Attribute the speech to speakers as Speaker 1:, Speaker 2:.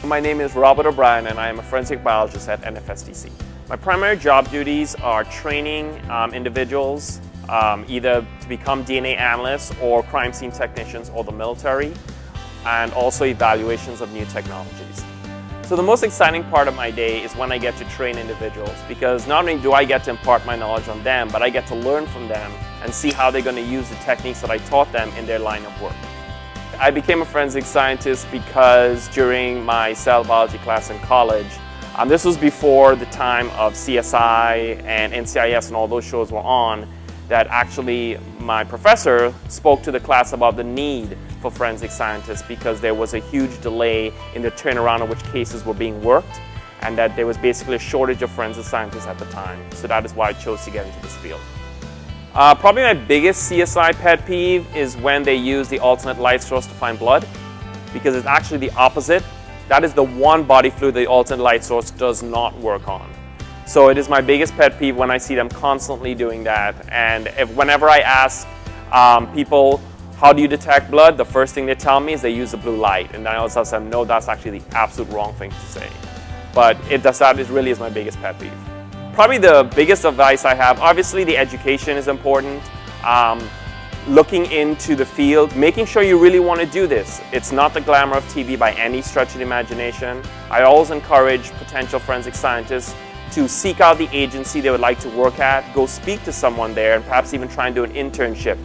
Speaker 1: My name is Robert O'Brien and I am a forensic biologist at NFSTC. My primary job duties are training individuals either to become DNA analysts or crime scene technicians or the military, and also evaluations of new technologies. So the most exciting part of my day is when I get to train individuals, because not only do I get to impart my knowledge on them, but I get to learn from them and see how they're going to use the techniques that I taught them in their line of work. I became a forensic scientist because during my cell biology class in college, this was before the time of CSI and NCIS and all those shows were on, that actually my professor spoke to the class about the need for forensic scientists because there was a huge delay in the turnaround of which cases were being worked, and that there was basically a shortage of forensic scientists at the time. So that is why I chose to get into this field. Probably my biggest CSI pet peeve is when they use the alternate light source to find blood, because it's actually the opposite. That is the one body fluid the alternate light source does not work on. So it is my biggest pet peeve when I see them constantly doing that. And whenever I ask people, how do you detect blood? The first thing they tell me is they use the blue light. And then I also tell them, no, that's actually the absolute wrong thing to say. But that really is my biggest pet peeve. Probably the biggest advice I have, obviously the education is important. Looking into the field, making sure you really want to do this. It's not the glamour of TV by any stretch of the imagination. I always encourage potential forensic scientists to seek out the agency they would like to work at, go speak to someone there, and perhaps even try and do an internship.